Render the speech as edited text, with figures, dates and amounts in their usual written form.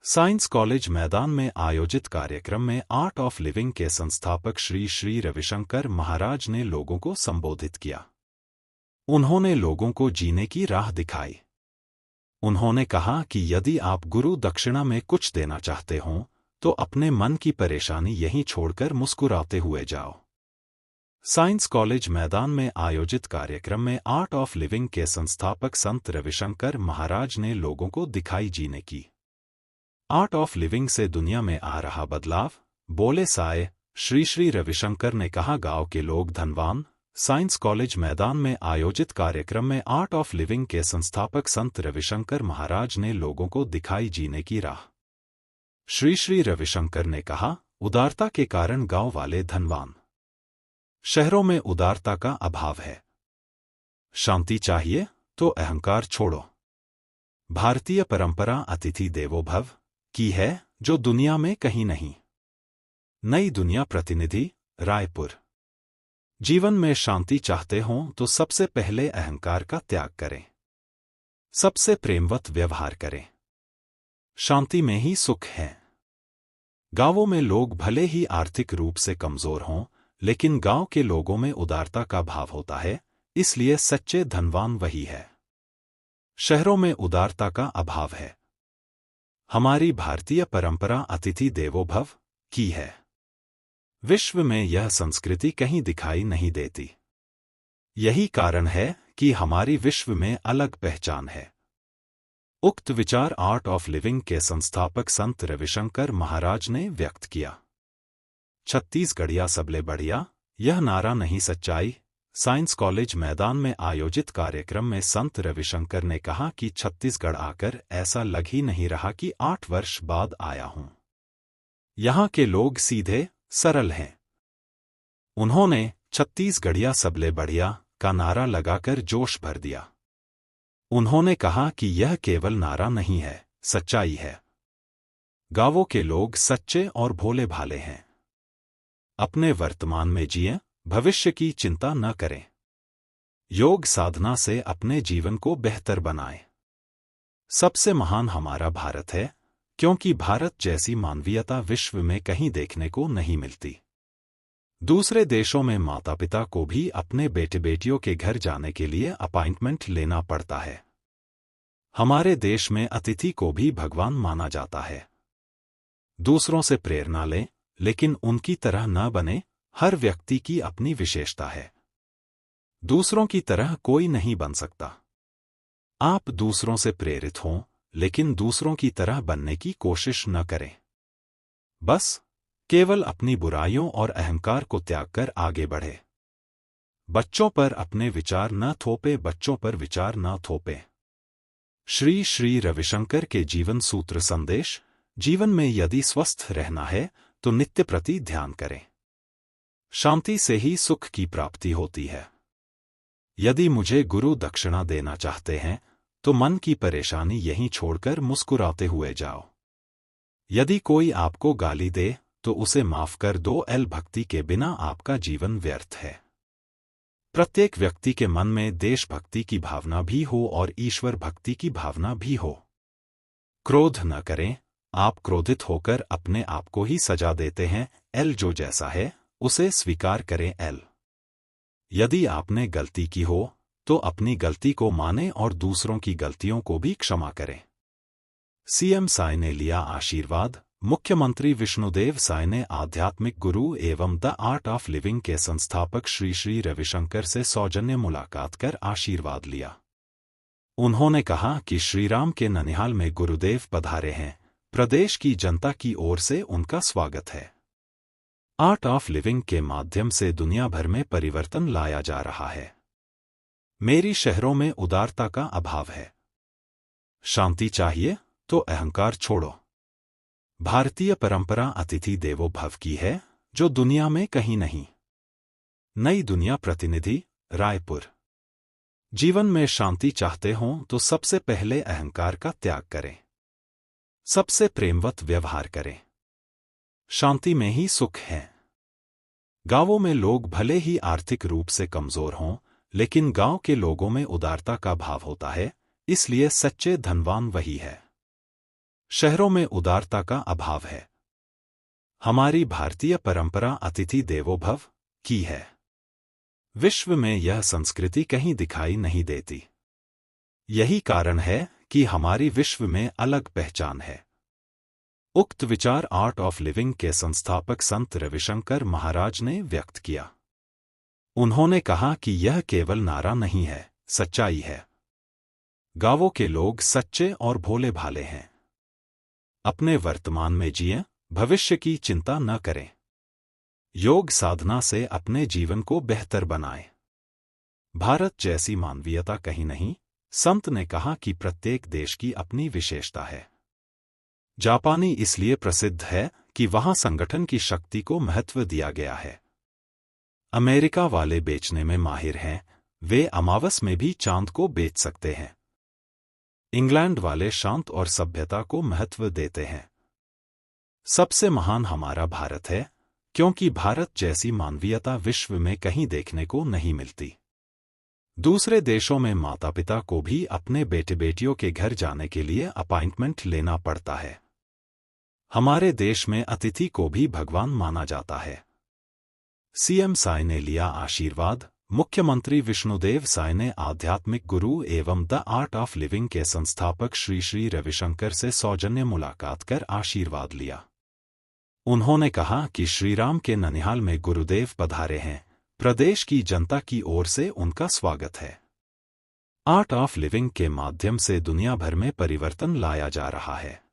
Science college मैदान में आयोजित कार्यक्रम में आर्ट ऑफ लिविंग के संस्थापक श्री श्री रविशंकर महाराज ने लोगों को संबोधित किया। उन्होंने लोगों को जीने की राह दिखाई। उन्होंने कहा कि यदि आप गुरु दक्षिणा में कुछ देना चाहते हों तो अपने मन की परेशानी यहीं छोड़कर मुस्कुराते हुए जाओ। साइंस कॉलेज मैदान में आयोजित कार्यक्रम में आर्ट ऑफ लिविंग के संस्थापक संत रविशंकर महाराज ने लोगों को दिखाई जीने की आर्ट ऑफ लिविंग से दुनिया में आ रहा बदलाव। बोले साए श्री श्री रविशंकर ने कहा, गांव के लोग धनवान। साइंस कॉलेज मैदान में आयोजित कार्यक्रम में आर्ट ऑफ लिविंग के संस्थापक संत रविशंकर महाराज ने लोगों को दिखाई जीने की राह। श्री श्री रविशंकर ने कहा, उदारता के कारण गांव वाले धनवान। शहरों में उदारता का अभाव है। शांति चाहिए तो अहंकार छोड़ो। भारतीय परंपरा अतिथि देवो भव की है, जो दुनिया में कहीं नहीं। नई दुनिया प्रतिनिधि, रायपुर। जीवन में शांति चाहते हों तो सबसे पहले अहंकार का त्याग करें। सबसे प्रेमवत व्यवहार करें। शांति में ही सुख है। गांवों में लोग भले ही आर्थिक रूप से कमजोर हों, लेकिन गांव के लोगों में उदारता का भाव होता है, इसलिए सच्चे धनवान वही है। शहरों में उदारता का अभाव है। हमारी भारतीय परंपरा अतिथि देवो भव की है। विश्व में यह संस्कृति कहीं दिखाई नहीं देती। यही कारण है कि हमारी विश्व में अलग पहचान है। उक्त विचार आर्ट ऑफ लिविंग के संस्थापक संत रविशंकर महाराज ने व्यक्त किया। छत्तीसगढ़िया सबले बढ़िया, यह नारा नहीं सच्चाई। साइंस कॉलेज मैदान में आयोजित कार्यक्रम में संत रविशंकर ने कहा कि छत्तीसगढ़ आकर ऐसा लग ही नहीं रहा कि 8 वर्ष बाद आया हूं। यहां के लोग सीधे सरल हैं। उन्होंने छत्तीसगढ़िया सबले बढ़िया का नारा लगाकर जोश भर दिया। उन्होंने कहा कि यह केवल नारा नहीं है, सच्चाई है। गांवों के लोग सच्चे और भोले भाले हैं। अपने वर्तमान में जिएं, भविष्य की चिंता न करें। योग साधना से अपने जीवन को बेहतर बनाएं। सबसे महान हमारा भारत है, क्योंकि भारत जैसी मानवीयता विश्व में कहीं देखने को नहीं मिलती। दूसरे देशों में माता पिता को भी अपने बेटे बेटियों के घर जाने के लिए अपॉइंटमेंट लेना पड़ता है। हमारे देश में अतिथि को भी भगवान माना जाता है। दूसरों से प्रेरणा लें, लेकिन उनकी तरह न बने। हर व्यक्ति की अपनी विशेषता है। दूसरों की तरह कोई नहीं बन सकता। आप दूसरों से प्रेरित हों, लेकिन दूसरों की तरह बनने की कोशिश न करें। बस केवल अपनी बुराइयों और अहंकार को त्याग कर आगे बढ़े। बच्चों पर अपने विचार न थोपे, बच्चों पर विचार न थोपे। श्री श्री रविशंकर के जीवन सूत्र संदेश। जीवन में यदि स्वस्थ रहना है तो नित्य प्रति ध्यान करें। शांति से ही सुख की प्राप्ति होती है। यदि मुझे गुरु दक्षिणा देना चाहते हैं तो मन की परेशानी यहीं छोड़कर मुस्कुराते हुए जाओ। यदि कोई आपको गाली दे तो उसे माफ कर दो। भक्ति के बिना आपका जीवन व्यर्थ है। प्रत्येक व्यक्ति के मन में देशभक्ति की भावना भी हो और ईश्वर भक्ति की भावना भी हो। क्रोध न करें। आप क्रोधित होकर अपने आप को ही सजा देते हैं। जो जैसा है उसे स्वीकार करें। यदि आपने गलती की हो तो अपनी गलती को माने और दूसरों की गलतियों को भी क्षमा करें। सीएम साई ने लिया आशीर्वाद। मुख्यमंत्री विष्णुदेव साई ने आध्यात्मिक गुरु एवं द आर्ट ऑफ लिविंग के संस्थापक श्री श्री रविशंकर से सौजन्य मुलाकात कर आशीर्वाद लिया। उन्होंने कहा कि श्रीराम के ननिहाल में गुरुदेव पधारे हैं। प्रदेश की जनता की ओर से उनका स्वागत है। आर्ट ऑफ लिविंग के माध्यम से दुनिया भर में परिवर्तन लाया जा रहा है। मेरी शहरों में उदारता का अभाव है। शांति चाहिए तो अहंकार छोड़ो। भारतीय परंपरा अतिथि देवो भव की है, जो दुनिया में कहीं नहीं। नई दुनिया प्रतिनिधि, रायपुर। जीवन में शांति चाहते हों तो सबसे पहले अहंकार का त्याग करें। सबसे प्रेमवत व्यवहार करें। शांति में ही सुख है। गांवों में लोग भले ही आर्थिक रूप से कमजोर हों, लेकिन गांव के लोगों में उदारता का भाव होता है, इसलिए सच्चे धनवान वही है। शहरों में उदारता का अभाव है। हमारी भारतीय परंपरा अतिथि देवो भव की है। विश्व में यह संस्कृति कहीं दिखाई नहीं देती। यही कारण है कि हमारी विश्व में अलग पहचान है। उक्त विचार आर्ट ऑफ लिविंग के संस्थापक संत रविशंकर महाराज ने व्यक्त किया। उन्होंने कहा कि यह केवल नारा नहीं है, सच्चाई है। गांवों के लोग सच्चे और भोले भाले हैं। अपने वर्तमान में जिएं, भविष्य की चिंता न करें। योग साधना से अपने जीवन को बेहतर बनाएं। भारत जैसी मानवीयता कहीं नहीं। संत ने कहा कि प्रत्येक देश की अपनी विशेषता है। जापानी इसलिए प्रसिद्ध है कि वहां संगठन की शक्ति को महत्व दिया गया है। अमेरिका वाले बेचने में माहिर हैं, वे अमावस में भी चांद को बेच सकते हैं। इंग्लैंड वाले शांत और सभ्यता को महत्व देते हैं। सबसे महान हमारा भारत है, क्योंकि भारत जैसी मानवीयता विश्व में कहीं देखने को नहीं मिलती। दूसरे देशों में माता पिता को भी अपने बेटे बेटियों के घर जाने के लिए अपॉइंटमेंट लेना पड़ता है। हमारे देश में अतिथि को भी भगवान माना जाता है। सीएम साई ने लिया आशीर्वाद। मुख्यमंत्री विष्णुदेव साई ने आध्यात्मिक गुरु एवं द आर्ट ऑफ लिविंग के संस्थापक श्री श्री रविशंकर से सौजन्य मुलाकात कर आशीर्वाद लिया। उन्होंने कहा कि श्रीराम के ननिहाल में गुरुदेव पधारे हैं। प्रदेश की जनता की ओर से उनका स्वागत है। आर्ट ऑफ लिविंग के माध्यम से दुनिया भर में परिवर्तन लाया जा रहा है।